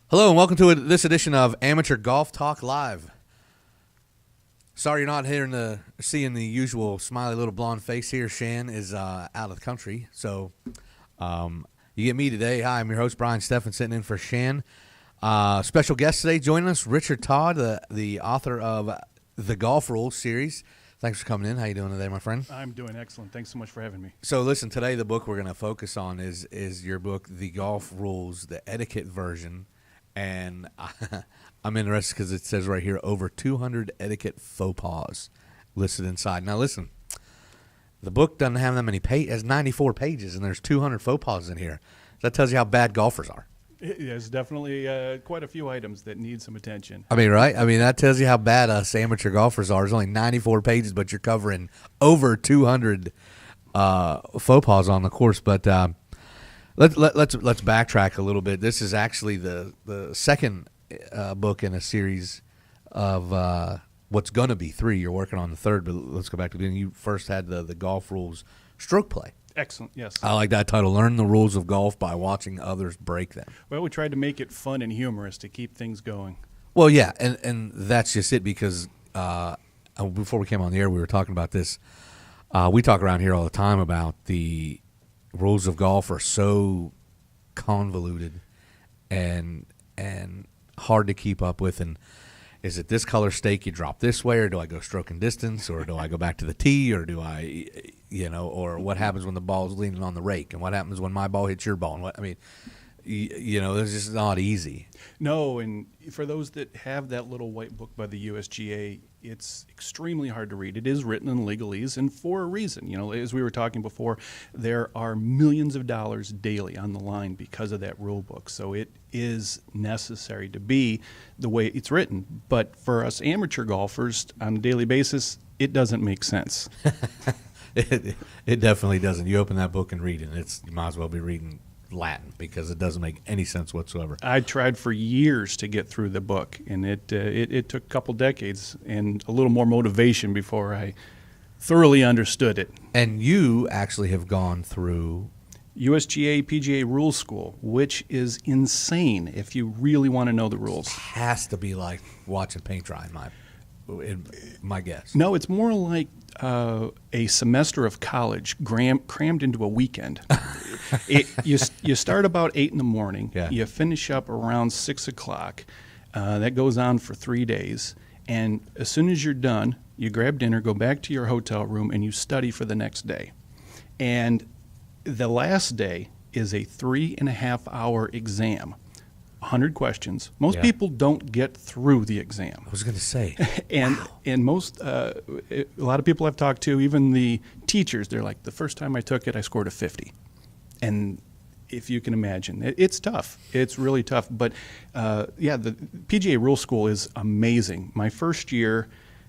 Hello and welcome to this edition of Amateur Golf Talk Live. Sorry you're not seeing the usual smiley little blonde face here. Shan is out of the country, so you get me today. Hi, I'm your host Brian Steffen, sitting in for Shan. Special guest today joining us, Richard Todd, the author of the Golf Rules series. Thanks for coming in. How you doing today, my friend? I'm doing excellent. Thanks so much for having me. So listen, today the book we're going to focus on is your book, The Golf Rules, the etiquette version. And I'm interested because it says right here, over 200 etiquette faux pas listed inside. Now, listen, the book doesn't have that many pages. It has 94 pages, and there's 200 faux pas in here. That tells you how bad golfers are. There's definitely quite a few items that need some attention. I mean, right? I mean, that tells you how bad us amateur golfers are. There's only 94 pages, but you're covering over 200 faux pas on the course. But Let's backtrack a little bit. This is actually the second book in a series of what's going to be three. You're working on the third, but let's go back to the beginning. You first had the Golf Rules Stroke Play. Excellent, yes. I like that title, Learn the Rules of Golf by Watching Others Break Them. Well, we tried to make it fun and humorous to keep things going. Well, yeah, and that's just it because before we came on the air, we were talking about this. We talk around here all the time about the rules of golf are so convoluted and hard to keep up with. And is it this color stake you drop this way, or do I go stroke and distance, or do I go back to the tee, or do I, or what happens when the ball is leaning on the rake, and what happens when my ball hits your ball? And what I mean, it's just not easy. No, and for those that have that little white book by the USGA, it's extremely hard to read. It is written in legalese, and for a reason. As we were talking before, there are millions of dollars daily on the line because of that rule book. So it is necessary to be the way it's written. But for us amateur golfers on a daily basis, it doesn't make sense. It definitely doesn't. You open that book and read it, you might as well be reading Latin because it doesn't make any sense whatsoever. I tried for years to get through the book, and it took a couple decades and a little more motivation before I thoroughly understood it. And you actually have gone through USGA PGA Rules School, which is insane if you really want to know the rules. It has to be like watching paint dry, in my guess. No, it's more like a semester of college crammed into a weekend. You start about 8 in the morning. Yeah. You finish up around 6 o'clock. That goes on for 3 days. And as soon as you're done, you grab dinner, go back to your hotel room, and you study for the next day. And the last day is a 3.5-hour exam. 100 questions. Most people don't get through the exam. I was going to say. And wow. And most, a lot of people I've talked to, even the teachers, they're like, the first time I took it, I scored a 50. And if you can imagine, it's tough. It's really tough. But, the PGA Rule School is amazing. My first year,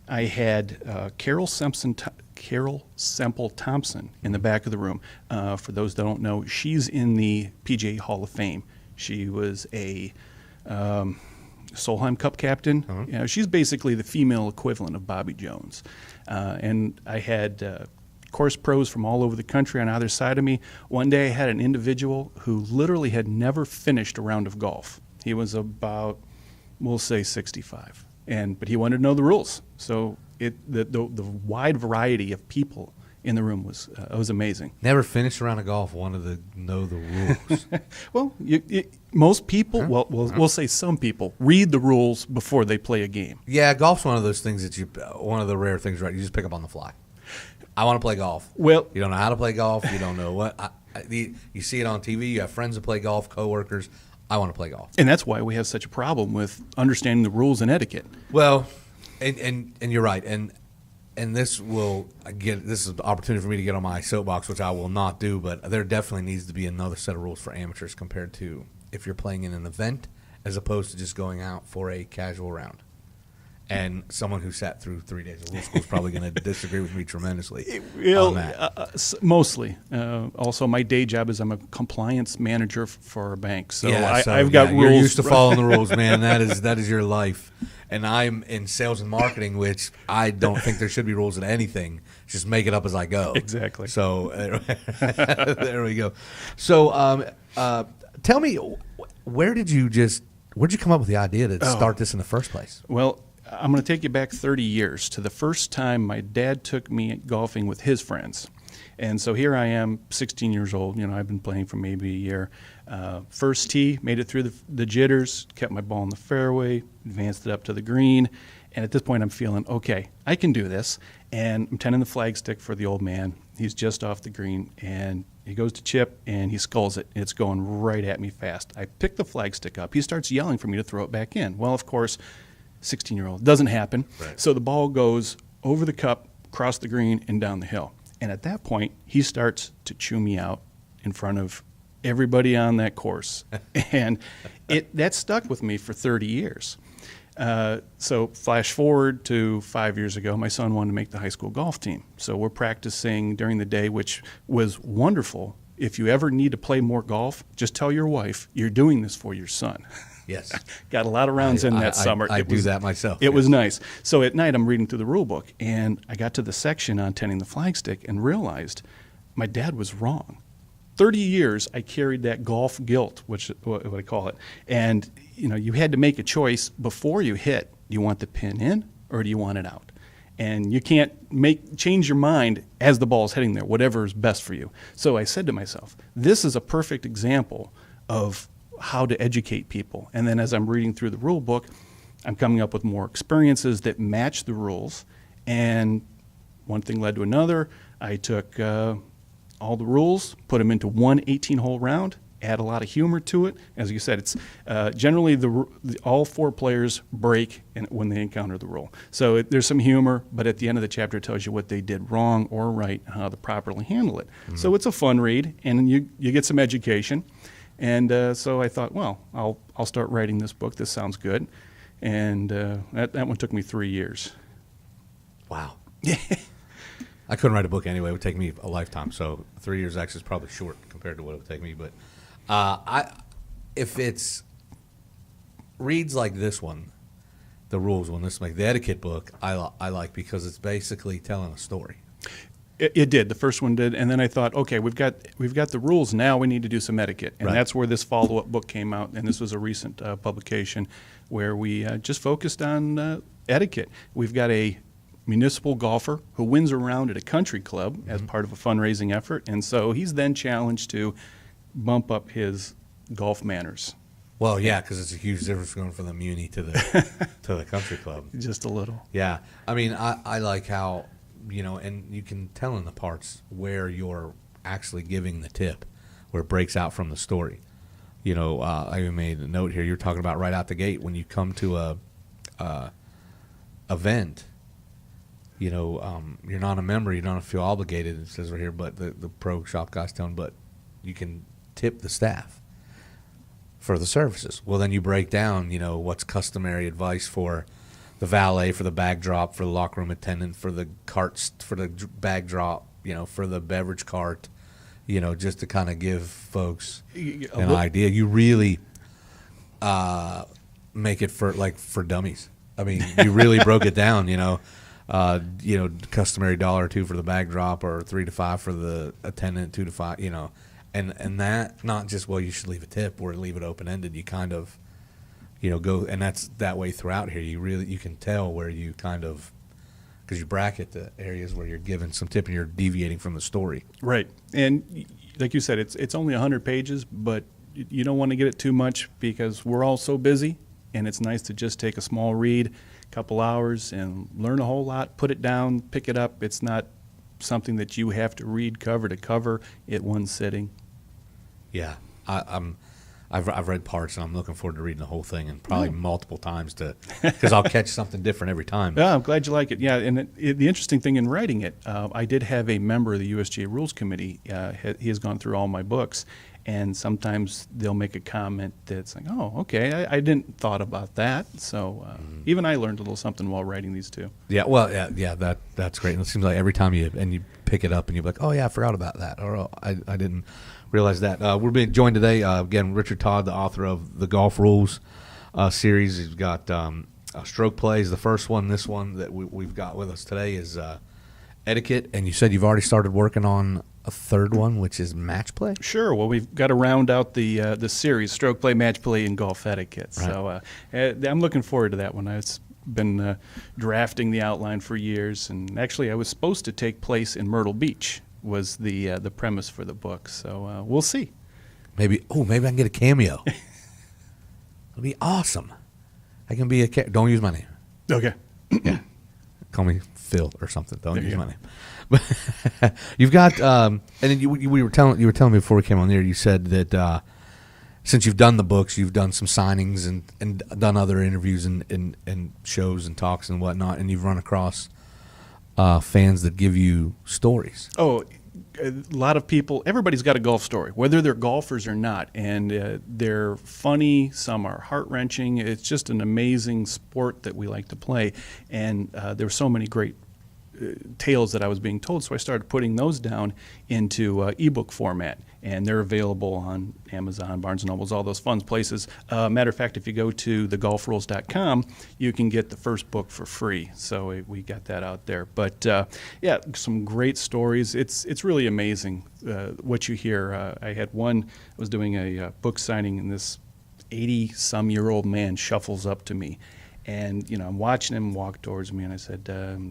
I had Carol Semple Thompson in the back of the room. For those that don't know, she's in the PGA Hall of Fame. She was a Solheim Cup captain. Uh-huh. She's basically the female equivalent of Bobby Jones. And I had course pros from all over the country on either side of me. One day I had an individual who literally had never finished a round of golf. He was about, we'll say, 65. But he wanted to know the rules. So the wide variety of people in the room was amazing. Never finished a round of golf, wanted to know the rules. Well, most people, we'll say some people, read the rules before they play a game. Yeah, golf's one of those things one of the rare things, right? You just pick up on the fly. I want to play golf. Well, you don't know how to play golf. You don't know what. You see it on TV. You have friends that play golf, coworkers. I want to play golf. And that's why we have such a problem with understanding the rules and etiquette. Well, and you're right. And this is an opportunity for me to get on my soapbox, which I will not do, but there definitely needs to be another set of rules for amateurs compared to if you're playing in an event as opposed to just going out for a casual round. And someone who sat through 3 days of rule school is probably going to disagree with me tremendously on that. Mostly. Also, my day job is I'm a compliance manager for a bank, so yeah, I've got rules. You're used to following the rules, man. That is your life. And I'm in sales and marketing, which I don't think there should be rules in anything. Just make it up as I go. Exactly. So there we go. So tell me, where did you just Where'd you come up with the idea to start this in the first place? Well, I'm going to take you back 30 years to the first time my dad took me golfing with his friends. And so here I am, 16 years old. I've been playing for maybe a year. First tee, made it through the jitters, kept my ball in the fairway, advanced it up to the green. And at this point, I'm feeling, okay, I can do this. And I'm tending the flagstick for the old man. He's just off the green, and he goes to chip, and he sculls it. It's going right at me fast. I pick the flagstick up. He starts yelling for me to throw it back in. Well, of course, 16-year-old, doesn't happen. Right. So the ball goes over the cup, across the green, and down the hill. And at that point, he starts to chew me out in front of everybody on that course. And that stuck with me for 30 years. So flash forward to 5 years ago, my son wanted to make the high school golf team. So we're practicing during the day, which was wonderful. If you ever need to play more golf, just tell your wife you're doing this for your son. Yes. Got a lot of rounds in that summer. I do that myself. It was nice. So at night, I'm reading through the rule book, and I got to the section on tending the flagstick and realized my dad was wrong. 30 years, I carried that golf guilt, which what I call it. And, you had to make a choice before you hit. Do you want the pin in or do you want it out? And you can't change your mind as the ball's hitting there, whatever is best for you. So I said to myself, this is a perfect example of how to educate people. And then as I'm reading through the rule book, I'm coming up with more experiences that match the rules. And one thing led to another. I took all the rules, put them into one 18-hole round, add a lot of humor to it. As you said, it's generally all four players break when they encounter the rule. So there's some humor, but at the end of the chapter it tells you what they did wrong or right and how to properly handle it. Mm-hmm. So it's a fun read, and you get some education. And so I thought, well, I'll start writing this book. This sounds good. And that one took me 3 years. Wow. I couldn't write a book anyway. It would take me a lifetime. So 3 years actually is probably short compared to what it would take me. But if it's reads like this one, the rules one, the etiquette book, I like because it's basically telling a story. It did. The first one did, and then I thought, okay, we've got the rules. Now we need to do some etiquette, and that's where this follow-up book came out. And this was a recent publication where we just focused on etiquette. We've got a municipal golfer who wins a round at a country club as part of a fundraising effort, and so he's then challenged to bump up his golf manners. Well, yeah, because it's a huge difference going from the muni to the country club. Just a little. Yeah, I mean, I like how. And you can tell in the parts where you're actually giving the tip, where it breaks out from the story. I even made a note here. You're talking about right out the gate when you come to a event. You're not a member. You don't feel obligated. It says right here, but the pro shop guy's telling, but you can tip the staff for the services. Well, then you break down, what's customary advice for the valet, for the bag drop, for the locker room attendant, for the carts, for the bag drop, for the beverage cart, just to kind of give folks an idea. You really make it for dummies. I mean, you really broke it down. Customary $1 or $2 for the bag drop, or $3 to $5 for the attendant, $2 to $5. And that not just you should leave a tip or leave it open ended. You kind of go, and that's that way throughout here. You can tell where you kind of, because you bracket the areas where you're giving some tip and you're deviating from the story. Right. And like you said, it's only 100 pages, but you don't want to get it too much because we're all so busy, and it's nice to just take a small read, a couple hours, and learn a whole lot, put it down, pick it up. It's not something that you have to read cover to cover at one sitting. Yeah. I've read parts, and I'm looking forward to reading the whole thing, and probably multiple times because I'll catch something different every time. Yeah, I'm glad you like it. Yeah, and the interesting thing in writing it, I did have a member of the USGA Rules Committee. He has gone through all my books, and sometimes they'll make a comment that's like, "Oh, okay, I didn't thought about that." So even I learned a little something while writing these two. Yeah, well, yeah, that's great. And it seems like every time you pick it up, and you're like, "Oh yeah, I forgot about that," or oh, I didn't realize that. We're being joined today, again, Richard Todd, the author of the Golf Rules series. He's got Stroke Plays, the first one. This one that we've got with us today is Etiquette. And you said you've already started working on a third one, which is match play. Sure. Well, we've got to round out the series: stroke play, match play, and golf etiquette. Right. So I'm looking forward to that one. I've been drafting the outline for years, and actually, I was supposed to take place in Myrtle Beach. Was the premise for the book? So we'll see. Maybe I can get a cameo. It'll be awesome. I can be don't use my name. Okay. Yeah. Call me Phil or something. Don't There use you my name. But you've got, and then you were telling me before we came on there. You said that since you've done the books, you've done some signings and done other interviews and shows and talks and whatnot, and you've run across fans that give you stories. Oh, a lot of people, everybody's got a golf story, whether they're golfers or not, and they're funny, some are heart-wrenching. It's just an amazing sport that we like to play, and there were so many great tales that I was being told, so I started putting those down into ebook format, and they're available on Amazon, Barnes & Nobles, all those fun places. Matter of fact, if you go to thegolfrules.com, you can get the first book for free, so we got that out there. But yeah, some great stories. It's really amazing what you hear. I had one, I was doing a book signing, and this 80-some-year-old man shuffles up to me. And, I'm watching him walk towards me, and I said,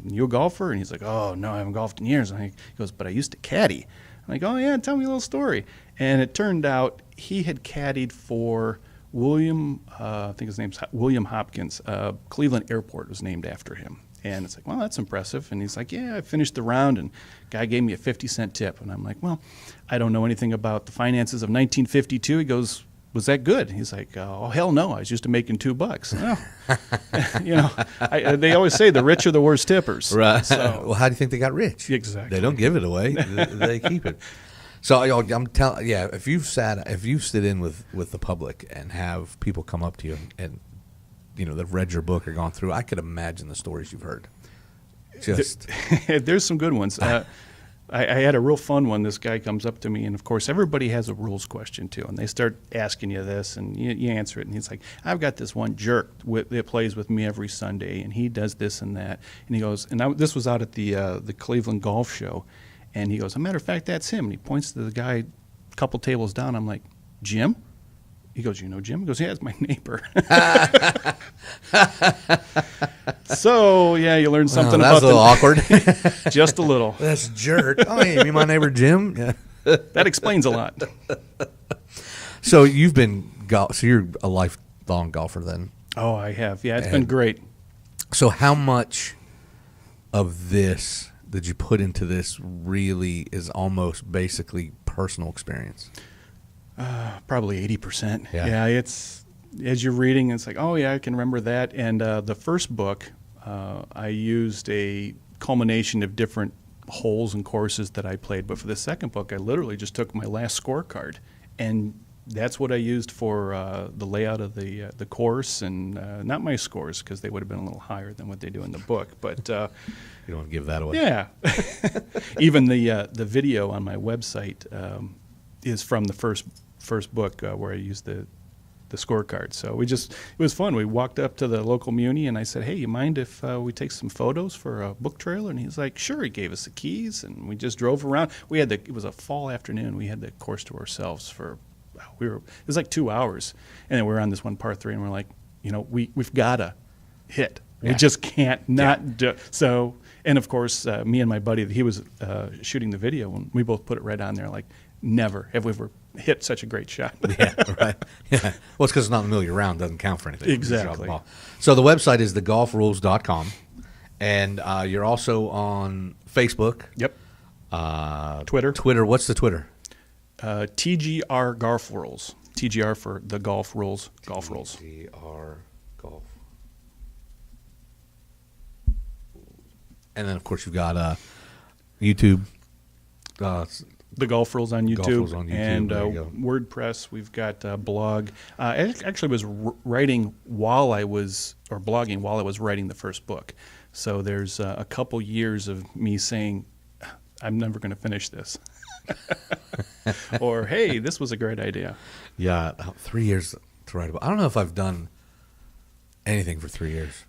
you a golfer? And he's like, oh, no, I haven't golfed in years. And he goes, but I used to caddy. I'm like, oh, yeah, tell me a little story. And it turned out he had caddied for William, I think his name's William Hopkins. Cleveland Airport was named after him. And it's like, well, that's impressive. And he's like, yeah, I finished the round, and guy gave me a 50-cent tip. And I'm like, well, I don't know anything about the finances of 1952. He goes, was that good? He's like, oh, hell no, I was used to making $2. Well, they always say the rich are the worst tippers. Right. So, well, how do you think they got rich? Exactly. They don't give it away. They keep it. So I'm telling, yeah, if you've stood in with the public and have people come up to you and they've read your book or gone through, I could imagine the stories you've heard. Just there's some good ones. I had a real fun one. This guy comes up to me, and of course, everybody has a rules question too, and they start asking you this, and you answer it, and he's like, "I've got this one jerk that plays with me every Sunday, and he does this and that." And he goes, this was out at the Cleveland Golf Show, and he goes, "As a matter of fact, that's him." And he points to the guy a couple tables down. I'm like, "Jim?" He goes, "You know Jim?" He goes, "Yeah, it's my neighbor." So, yeah, you learn something about that's a little awkward. Just a little. That's a jerk. Oh, hey, you my neighbor Jim? Yeah. That explains a lot. So you're a lifelong golfer then? Oh, I have. Yeah, it's been great. So how much of this that you put into this really is almost basically personal experience? Probably 80%. Yeah. It's as you're reading, it's like, oh yeah, I can remember that. And the first book, I used a culmination of different holes and courses that I played. But for the second book, I literally just took my last scorecard, and that's what I used for the layout of the course, and not my scores, because they would have been a little higher than what they do in the book. But you don't want to give that away. Yeah. Even the video on my website is from the first book where I used the scorecard. So it was fun. We walked up to the local muni, and I said, hey, you mind if we take some photos for a book trailer? And he's like, sure. He gave us the keys, and we just drove around. It was a fall afternoon. We had the course to ourselves for, it was like 2 hours. And then we were on this one par 3, and we're like, we've got to hit. Yeah. We just can't not do. So, and of course, me and my buddy, he was shooting the video, and we both put it right on there, like, never have we ever hit such a great shot. Yeah, right. Yeah. Well, it's because it's not in the middle of your round. Doesn't count for anything. Exactly. So the website is thegolfrules.com, and you're also on Facebook. Yep. Twitter. Twitter. What's the Twitter? TGR Golf Rules. TGR for the Golf Rules. Golf Rules. TGR Golf. And then, of course, you've got YouTube. The Golf Rules on YouTube. Golf Rules on YouTube. And there you go. WordPress. We've got a blog. I actually was writing blogging while I was writing the first book. So there's a couple years of me saying, I'm never going to finish this. Or, hey, this was a great idea. Yeah, 3 years to write about. I don't know if I've done anything for 3 years.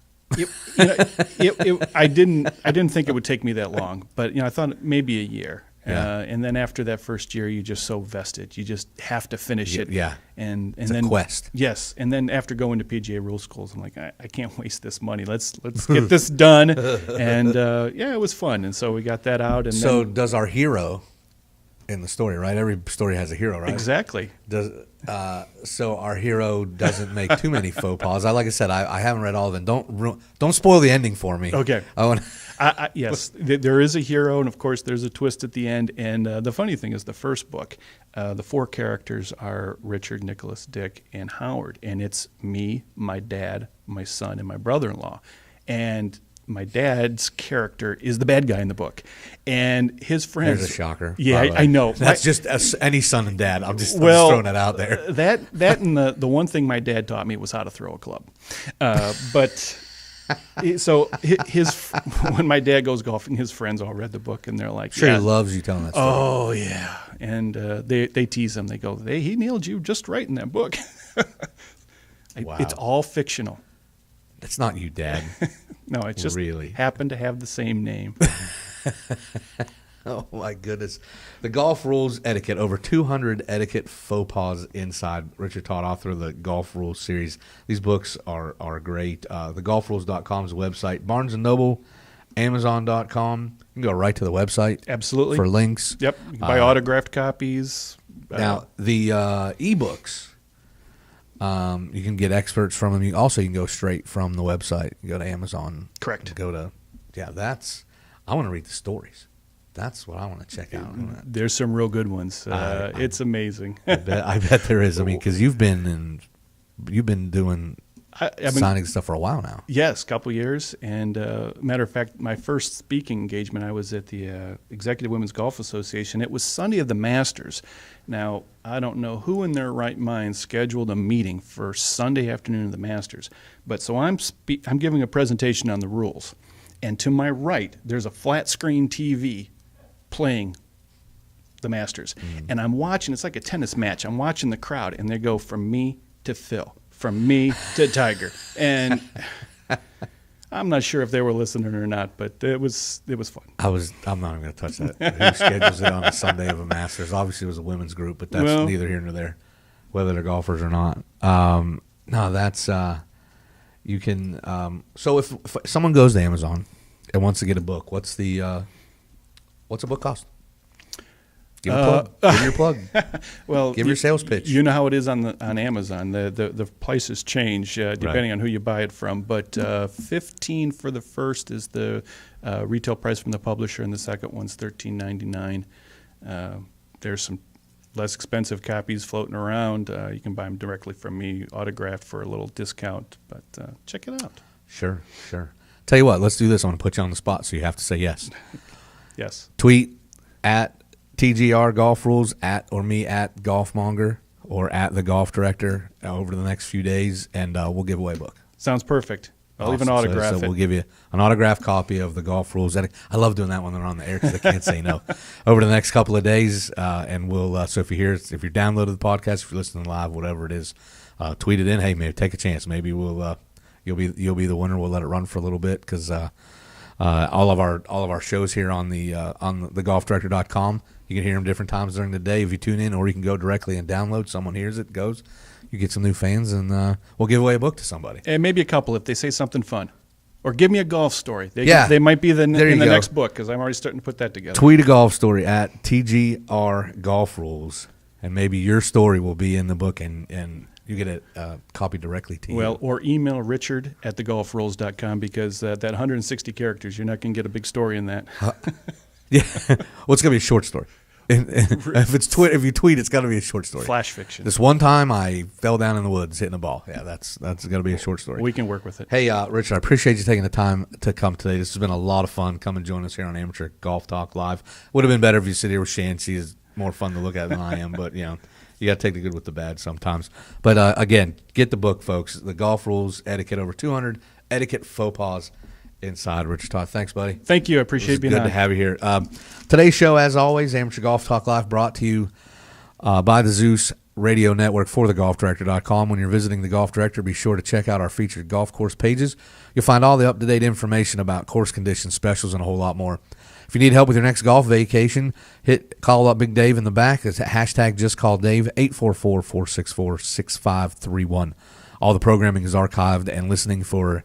I didn't think it would take me that long, but I thought maybe a year. Yeah. And then after that first year, you're just so vested. You just have to finish it. Yeah. And It's then a quest. Yes, and then after going to PGA Rules schools, I'm like, I can't waste this money. Let's get this done. And yeah, it was fun. And so we got that out. And So then, does our hero in the story, right? Every story has a hero, right? exactly. Does so our hero doesn't make too many faux pas. Like I said, I haven't read all of them. Don't spoil the ending for me. Okay. I want. Yes, there is a hero, and of course, there's a twist at the end. And the funny thing is, the first book, the 4 characters are Richard, Nicholas, Dick, and Howard, and it's me, my dad, my son, and my brother-in-law. And my dad's character is the bad guy in the book, and his friends. There's a shocker. Yeah, by the way. I know. That's just any son and dad. I'm just Well, throwing that out there. That and the one thing my dad taught me was how to throw a club. But so his when my dad goes golfing, his friends all read the book and they're like, Sure, yeah. he loves you telling that story. Oh yeah, and they tease him. They go, he nailed you just right in that book. Wow. It's all fictional. That's not you, Dad. No, it just Really? happened to have the same name. Oh my goodness. The Golf Rules Etiquette, over 200 etiquette faux pas inside. Richard Todd, author of the Golf Rules series. These books are great. TheGolfRules.com is the website. Barnes & Noble, Amazon.com. You can go right to the website. Absolutely. For links. Yep, you can buy autographed copies. Now, the ebooks, you can get experts from them. You can go straight from the website. You go to Amazon. Correct. I want to read the stories. That's what I want to check out. There's some real good ones. It's amazing. I bet there is. I mean, because you've been doing I mean, signing stuff for a while now. Yes, a couple years. And matter of fact, my first speaking engagement, I was at the Executive Women's Golf Association. It was Sunday of the Masters. Now, I don't know who in their right mind scheduled a meeting for Sunday afternoon of the Masters. But so I'm giving a presentation on the rules. And to my right, there's a flat screen TV playing the Masters. And I'm watching, it's like a tennis match. I'm watching the crowd, and they go from me to Phil, from me to Tiger. And I'm not sure if they were listening or not, but it was fun. I'm not even going to touch that. Who schedules it on a Sunday of a Masters? Obviously, it was a women's group, but that's neither here nor there, whether they're golfers or not. No, that's you can. So if someone goes to Amazon and wants to get a book, what's a book cost? Give a plug. Give your plug. Well, give your sales pitch. You know how it is on Amazon. The prices change depending on who you buy it from. But $15 for the first is the retail price from the publisher, and the second one's $13.99. There's some less expensive copies floating around. You can buy them directly from me, autographed for a little discount. But check it out. Sure. Tell you what, let's do this. I'm going to put you on the spot, so you have to say yes. Yes. Tweet at TGR Golf Rules or me at Golfmonger or at the Golf Director over the next few days, and we'll give away a book. Sounds perfect. I'll Awesome. even autograph so it. we'll give you an autographed copy of the Golf Rules. I love doing that when they're on the air because I can't say no. Over the next couple of days, and we'll. So if you downloaded the podcast, if you're listening live, whatever it is, tweet it in. Hey, maybe take a chance. Maybe we'll. You'll be the winner. We'll let it run for a little bit because all of our shows here on the golfdirector.com. You can hear them different times during the day if you tune in, or you can go directly and download. Someone hears it, goes. You get some new fans, and we'll give away a book to somebody. And maybe a couple if they say something fun. Or give me a golf story. Yeah. They might be in the go. next book because I'm already starting to put that together. Tweet a golf story at TGR Golf Rules, and maybe your story will be in the book, and you get a copy directly to you. Well, or email Richard at thegolfrules.com because that 160 characters, you're not going to get a big story in that. Yeah, well, it's gonna be a short story. If you tweet, it's got to be a short story. Flash fiction. This one time I fell down in the woods hitting a ball. Yeah, that's gonna be a short story. We can work with it. Hey, Richard, I appreciate you taking the time to come today. This has been a lot of fun. Come and join us here on Amateur Golf Talk Live. Would have been better if you sit here with Shan. She is more fun to look at than I am, but you got to take the good with the bad sometimes. But again, get the book, folks. The Golf Rules Etiquette, over 200 etiquette faux pas inside. Richard Todd, thanks, buddy. Thank you. I appreciate being on. Good to have you here. Today's show, as always, Amateur Golf Talk Live, brought to you by the Zeus Radio Network for thegolfdirector.com. When you're visiting the Golf Director, be sure to check out our featured golf course pages. You'll find all the up-to-date information about course conditions, specials, and a whole lot more. If you need help with your next golf vacation, call up Big Dave in the back. It's hashtag just call Dave, 844-464-6531. All the programming is archived and listening for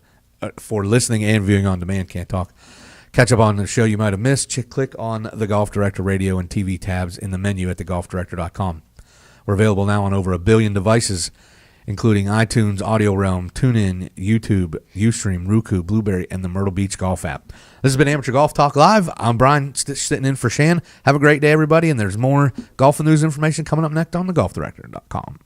listening and viewing on demand. Can't talk. Catch up on the show you might have missed. Click on the Golf Director radio and TV tabs in the menu at thegolfdirector.com. We're available now on over 1 billion devices, including iTunes, Audio Realm, TuneIn, YouTube, Ustream, Roku, Blueberry, and the Myrtle Beach Golf app. This has been Amateur Golf Talk Live. I'm Brian, sitting in for Shan. Have a great day, everybody, and there's more golf and news information coming up next on thegolfdirector.com.